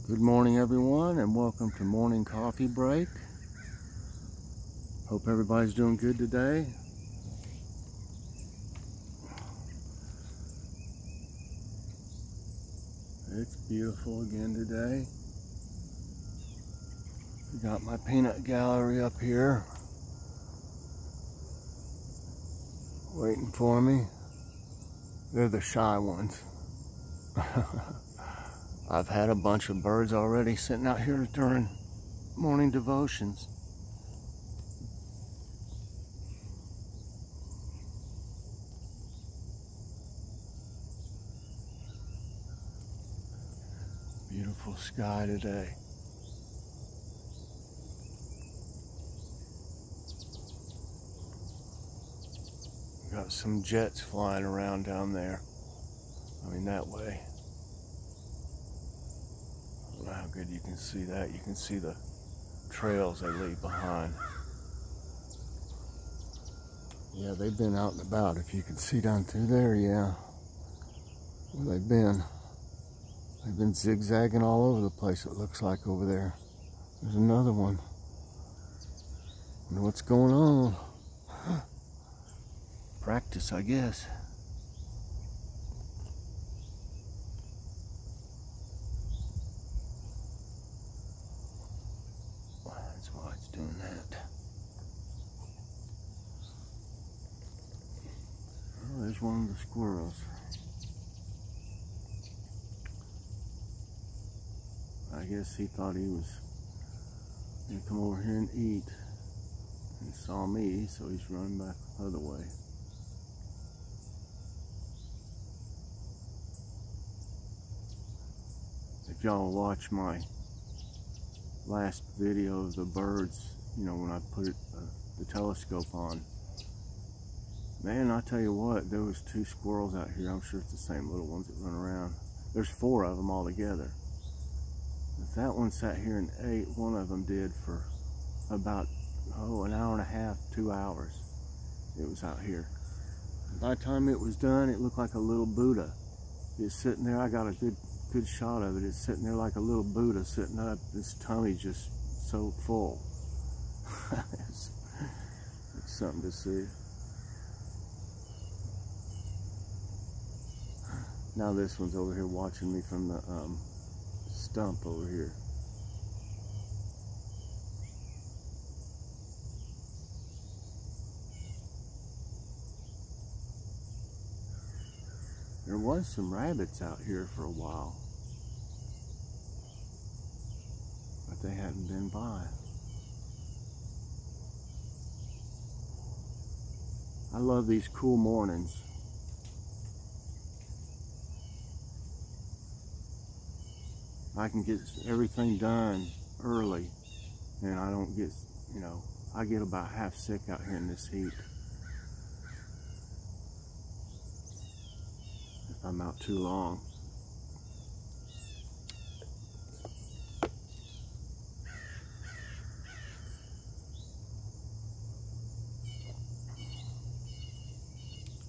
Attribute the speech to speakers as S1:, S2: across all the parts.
S1: Good morning, everyone, and welcome to Morning Coffee Break. Hope everybody's doing good today. It's beautiful again today. Got my peanut gallery up here waiting for me. They're the shy ones. I've had a bunch of birds already sitting out here during morning devotions. Beautiful sky today. Got some jets flying around down there. I mean, that way. I don't know how good you can see that. You can see the trails they leave behind. Yeah, they've been out and about. If you can see down through there, yeah. Where they've been. They've been zigzagging all over the place, it looks like, over there. There's another one. Wonder what's going on. Practice, I guess. That's why it's doing that. Oh, there's one of the squirrels. I guess he thought he was going to come over here and eat. He saw me, so he's running back the other way. If y'all watch my last video of the birds, you know, when I put the telescope on, man, I tell you what, there was 2 squirrels out here. I'm sure it's the same little ones that run around. There's 4 of them all together. If that one sat here and ate, one of them did for about, an hour and a half, 2 hours. It was out here. By the time it was done, it looked like a little Buddha. It's sitting there. I got a good shot of it. It's sitting there like a little Buddha sitting up. His tummy's just so full. it's something to see. Now this one's over here watching me from the stump over here. There was some rabbits out here for a while, but they hadn't been by. I love these cool mornings. I can get everything done early, and I don't get, I get about half sick out here in this heat. If I'm out too long.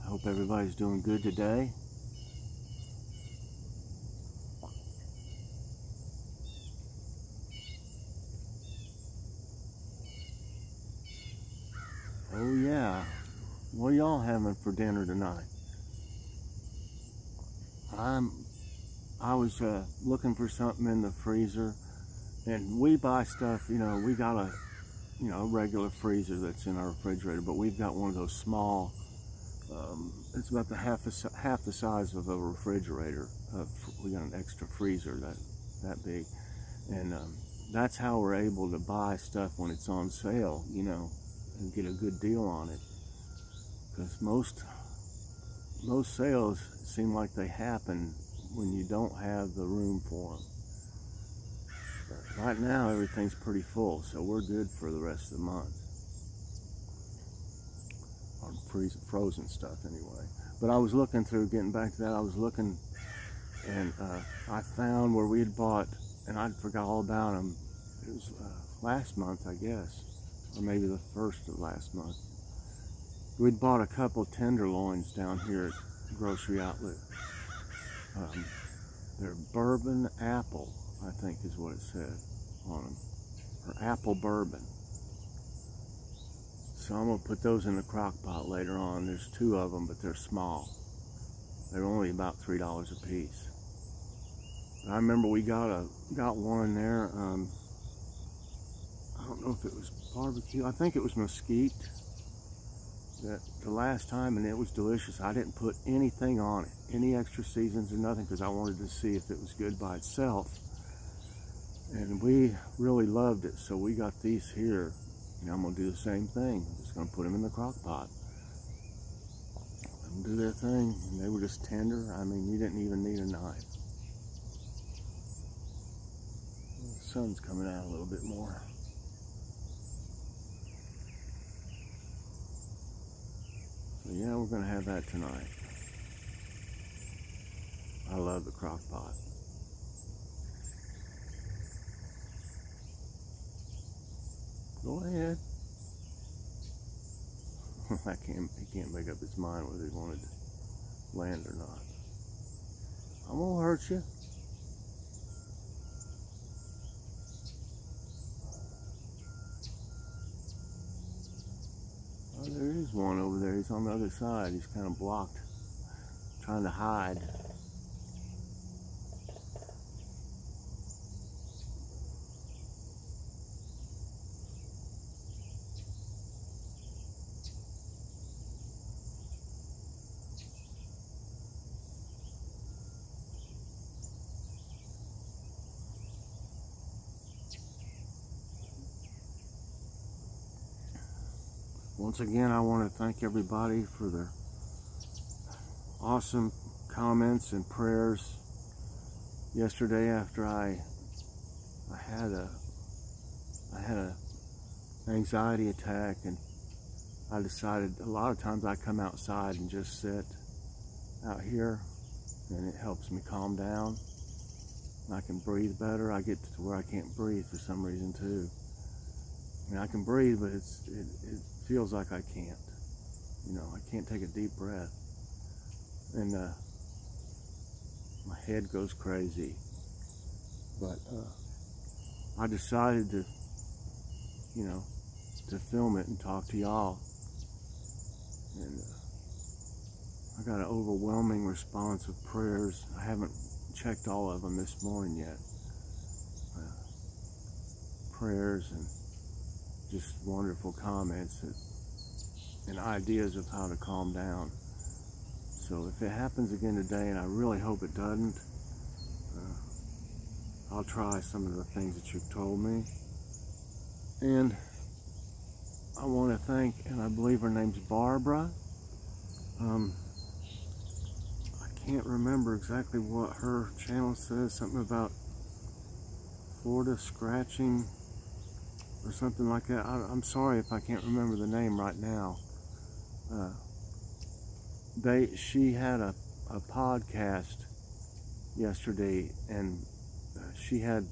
S1: I hope everybody's doing good today. Oh yeah, what are y'all having for dinner tonight? I was looking for something in the freezer, and we buy stuff, we got a regular freezer that's in our refrigerator, but we've got one of those small, it's about half the size of a refrigerator. We got an extra freezer that big, and that's how we're able to buy stuff when it's on sale, and get a good deal on it, because most sales seem like they happen when you don't have the room for them. But right now everything's pretty full, so we're good for the rest of the month. On frozen stuff anyway. But I was looking through, getting back to that, I was looking, and I found where we had bought, and I forgot all about them. It was last month, I guess, or maybe the first of last month. We'd bought a couple tenderloins down here at Grocery Outlet. They're bourbon apple. I think is what it said on them, or apple bourbon. So I'm going to put those in the crock pot later on. There's 2 of them, but they're small. They're only about $3 a piece. I remember we got one there. I don't know if it was barbecue. I think it was mesquite. That the last time, and it was delicious. I didn't put anything on it, any extra seasons or nothing, because I wanted to see if it was good by itself. And we really loved it, so we got these here. And I'm gonna do the same thing. I'm just gonna put them in the crock pot. Let them do their thing. And they were just tender. I mean, you didn't even need a knife. The sun's coming out a little bit more. So yeah, we're gonna have that tonight. I love the crock pot. Go ahead. He can't make up his mind whether he wanted to land or not. I won't hurt you. Oh, there is one over there. He's on the other side. He's kind of blocked, trying to hide. Once again, I want to thank everybody for their awesome comments and prayers. Yesterday, after I had a anxiety attack, and I decided a lot of times I come outside and just sit out here, and it helps me calm down. I can breathe better. I get to where I can't breathe for some reason too. I mean, I can breathe, but it feels like I can't. You know, I can't take a deep breath. And my head goes crazy. But I decided to, you know, to film it and talk to y'all. And I got an overwhelming response of prayers. I haven't checked all of them this morning yet. Prayers and just wonderful comments and ideas of how to calm down. So if it happens again today, and I really hope it doesn't, I'll try some of the things that you've told me. And I want to thank, and I believe her name's Barbara. I can't remember exactly what her channel says, something about Florida scratching or something like that. I'm sorry if I can't remember the name right now. She had a podcast yesterday, and she had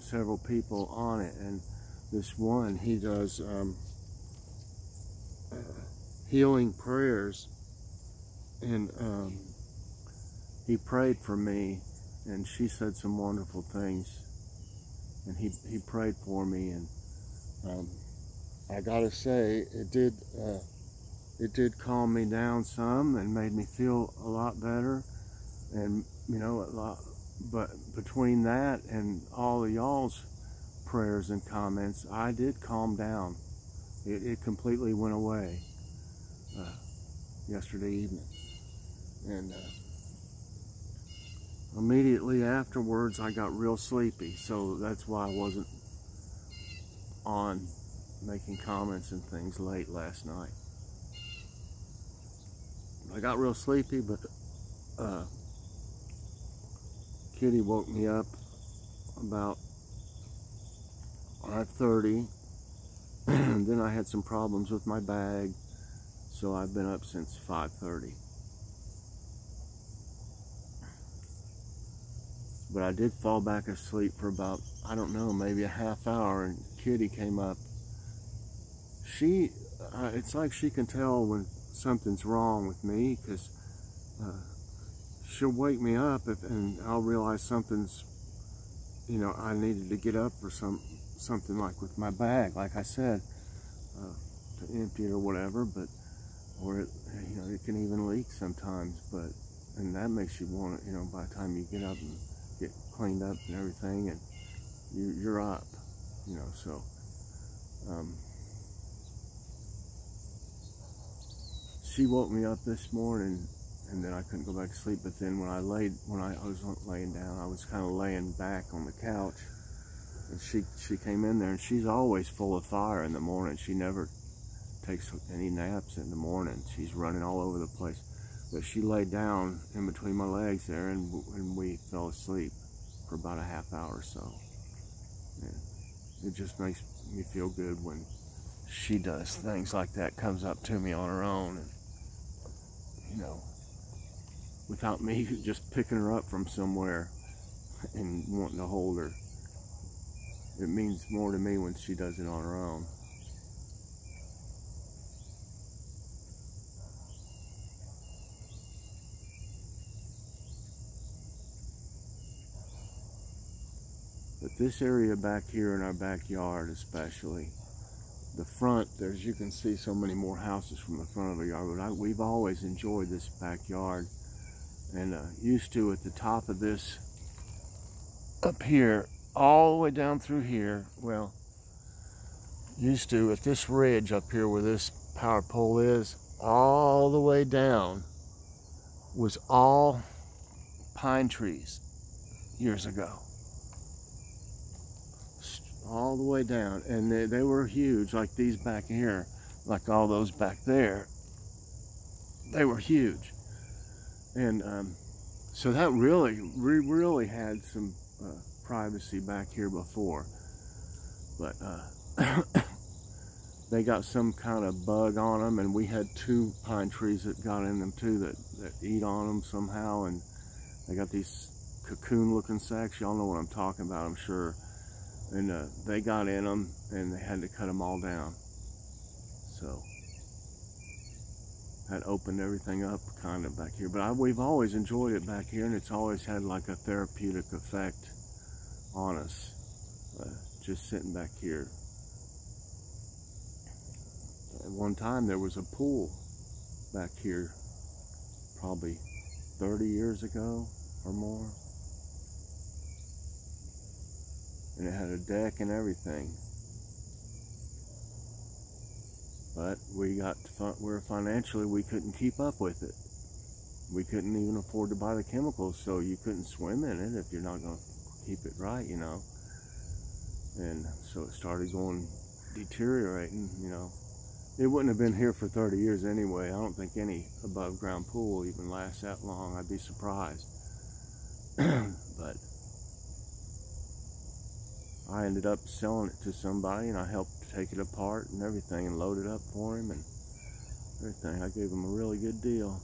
S1: several people on it, and this one, he does healing prayers, and he prayed for me, and she said some wonderful things, and he prayed for me, and I gotta say, it did calm me down some and made me feel a lot better, and you know, but between that and all of y'all's prayers and comments, I did calm down. It completely went away yesterday evening, and immediately afterwards I got real sleepy, so that's why I wasn't on making comments and things late last night. I got real sleepy, but Kitty woke me up about 5:30, and then I had some problems with my bag, so I've been up since 5:30. But I did fall back asleep for about, I don't know, maybe a half hour, and Kitty came up. It's like she can tell when something's wrong with me, because she'll wake me up and I'll realize something's you know, I needed to get up for something like with my bag, like I said, to empty it or whatever, but, or it, you know, it can even leak sometimes, but, and that makes you want it, you know, by the time you get up and get cleaned up and everything, and you're up, you know, so, she woke me up this morning, and then I couldn't go back to sleep. But then when I was laying down, I was kind of laying back on the couch, and she came in there, and she's always full of fire in the morning. She never takes any naps in the morning. She's running all over the place. But she laid down in between my legs there, and we fell asleep for about a half hour or so. And it just makes me feel good when she does things like that, comes up to me on her own, and, you know, without me just picking her up from somewhere and wanting to hold her. It means more to me when she does it on her own. But this area back here in our backyard especially, the front, as you can see so many more houses from the front of the yard, but we've always enjoyed this backyard, and used to at the top of this up here all the way down through here, well, used to at this ridge up here where this power pole is, all the way down was all pine trees years ago. All the way down, and they were huge, like these back here, like all those back there. They were huge, and so that really had some privacy back here before, but they got some kind of bug on them, and we had 2 pine trees that got in them too that eat on them somehow, and they got these cocoon looking sacs. Y'all know what I'm talking about, I'm sure. And they got in them, and they had to cut them all down. So that opened everything up kind of back here. But we've always enjoyed it back here, and it's always had like a therapeutic effect on us, just sitting back here. At one time there was a pool back here, probably 30 years ago or more. And it had a deck and everything. But financially, we couldn't keep up with it. We couldn't even afford to buy the chemicals, so you couldn't swim in it if you're not going to keep it right, you know. And so it started deteriorating, you know. It wouldn't have been here for 30 years anyway. I don't think any above ground pool even lasts that long. I'd be surprised. But I ended up selling it to somebody, and I helped take it apart and everything and load it up for him and everything. I gave him a really good deal.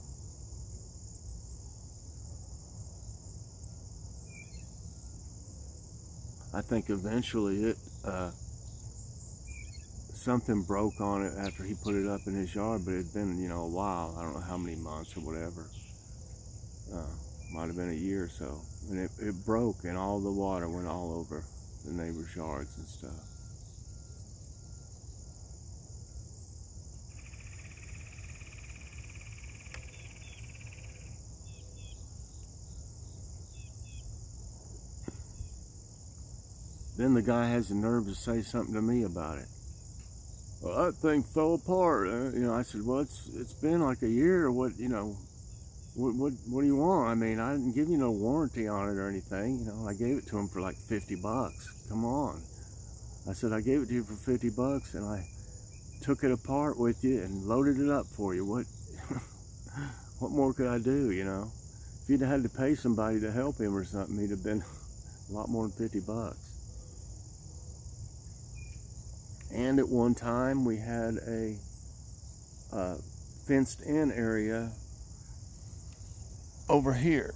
S1: I think eventually something broke on it after he put it up in his yard, but it had been, you know, a while. I don't know how many months or whatever. Might have been a year or so. And it broke, and all the water went all over the neighbors' yards and stuff. Then the guy has the nerve to say something to me about it. Well, that thing fell apart. You know, I said, well, it's been like a year. Or what, you know, what do you want? I mean, I didn't give you no warranty on it or anything. You know, I gave it to him for like $50. Come on. I said, I gave it to you for $50, and I took it apart with you and loaded it up for you. What more could I do, you know? If you'd had to pay somebody to help him or something, he'd have been a lot more than $50. And at one time, we had a fenced-in area over here.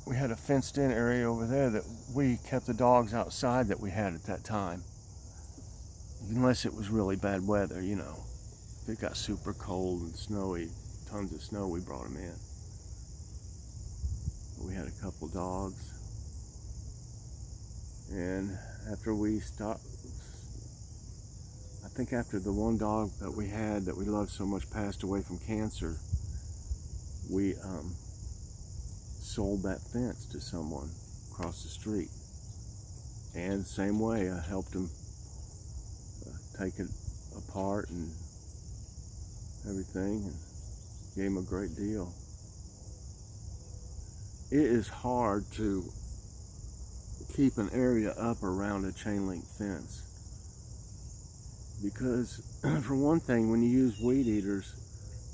S1: We had a fenced-in area over there that we kept the dogs outside that we had at that time. Unless it was really bad weather, you know. If it got super cold and snowy, tons of snow, we brought them in. We had a couple dogs. And after we stopped, I think after the one dog that we had that we loved so much passed away from cancer, we sold that fence to someone across the street. And same way, I helped him take it apart and everything, and gave him a great deal. It is hard to keep an area up around a chain link fence because, for one thing, when you use weed eaters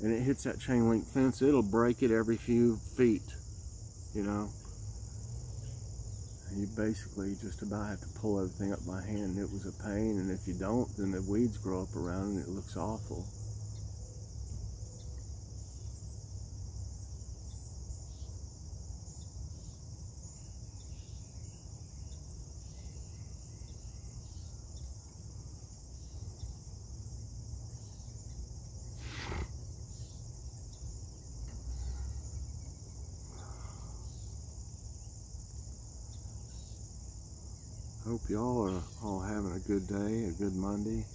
S1: and it hits that chain link fence, it'll break it every few feet, you know. And you basically just about have to pull everything up by hand. It was a pain, and if you don't, then the weeds grow up around and it looks awful. Hope y'all are all having a good day, a good Monday.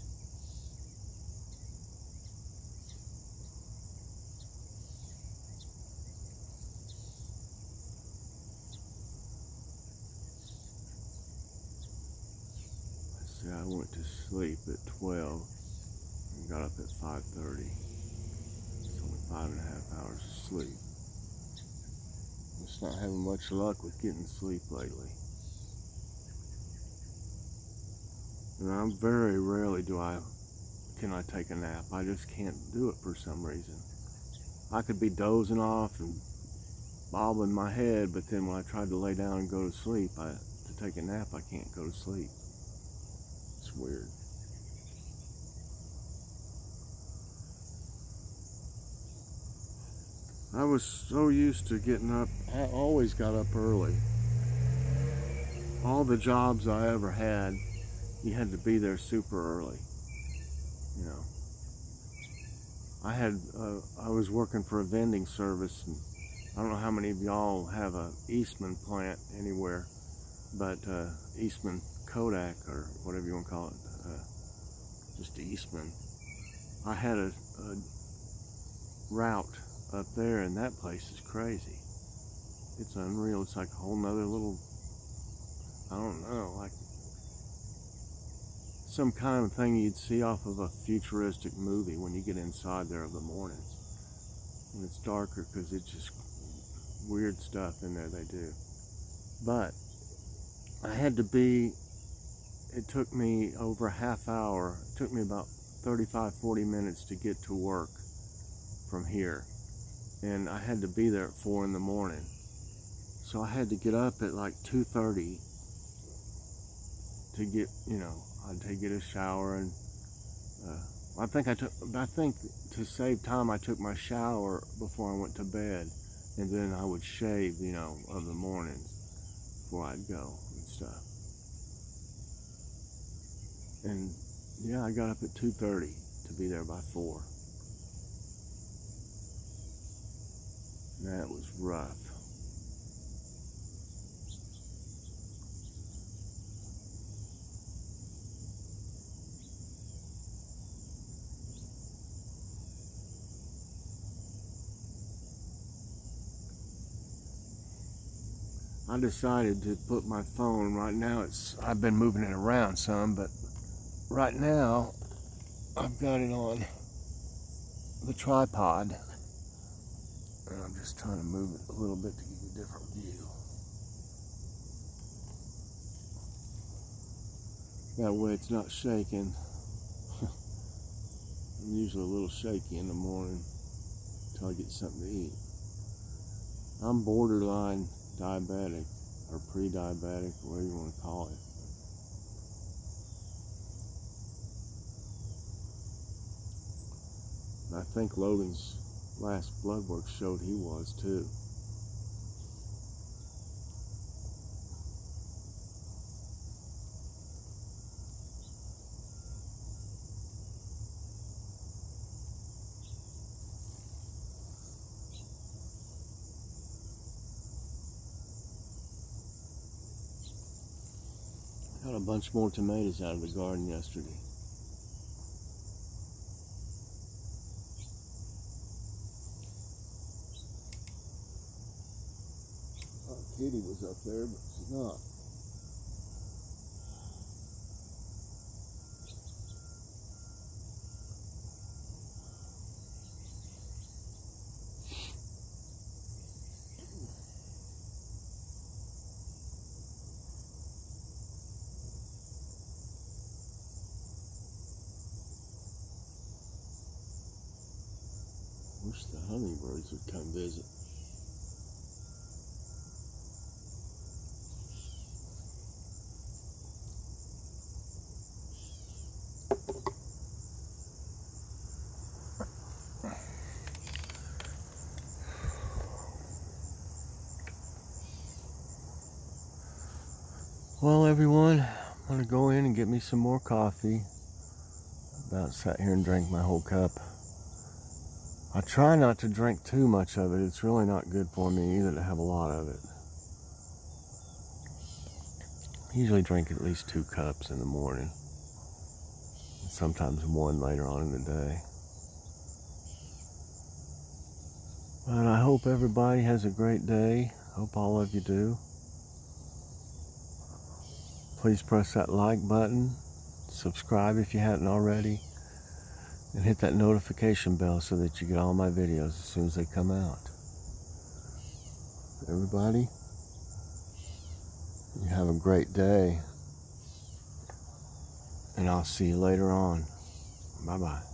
S1: Let's see, I went to sleep at 12 and got up at 5:30. It's only 5.5 hours of sleep. Just not having much luck with getting sleep lately. And I'm very rarely can I take a nap. I just can't do it for some reason. I could be dozing off and bobbling my head, but then when I tried to lay down and go to sleep, to take a nap, I can't go to sleep. It's weird. I was so used to getting up. I always got up early. All the jobs I ever had, you had to be there super early, you know. I was working for a vending service, and I don't know how many of y'all have a Eastman plant anywhere, but Eastman Kodak, or whatever you want to call it, just Eastman. I had a route up there, and that place is crazy. It's unreal. It's like a whole nother little, I don't know, like some kind of thing you'd see off of a futuristic movie when you get inside there of the mornings. When it's darker, because it's just weird stuff in there they do. But I had to be, it took me over a half hour, it took me about 35-40 minutes to get to work from here. And I had to be there at 4 in the morning. So I had to get up at like 2:30 to get, you know, I'd get a shower, and I think to save time I took my shower before I went to bed, and then I would shave, you know, of the mornings before I'd go and stuff. And yeah, I got up at 2:30 to be there by 4. That was rough. I decided to put my phone right now. I've been moving it around some, but right now I've got it on the tripod, and I'm just trying to move it a little bit to give you a different view. That way it's not shaking. I'm usually a little shaky in the morning until I get something to eat. I'm borderline diabetic, or pre-diabetic, whatever you want to call it. I think Logan's last blood work showed he was too. Got a bunch more tomatoes out of the garden yesterday. I thought Katie was up there, but she's not. Wish the hummingbirds would come visit. Well, everyone, I'm gonna go in and get me some more coffee. About sat here and drank my whole cup. I try not to drink too much of it. It's really not good for me either to have a lot of it. I usually drink at least 2 cups in the morning. And sometimes 1 later on in the day. But I hope everybody has a great day. Hope all of you do. Please press that like button. Subscribe if you hadn't already. And hit that notification bell so that you get all my videos as soon as they come out. Everybody, you have a great day. And I'll see you later on. Bye-bye.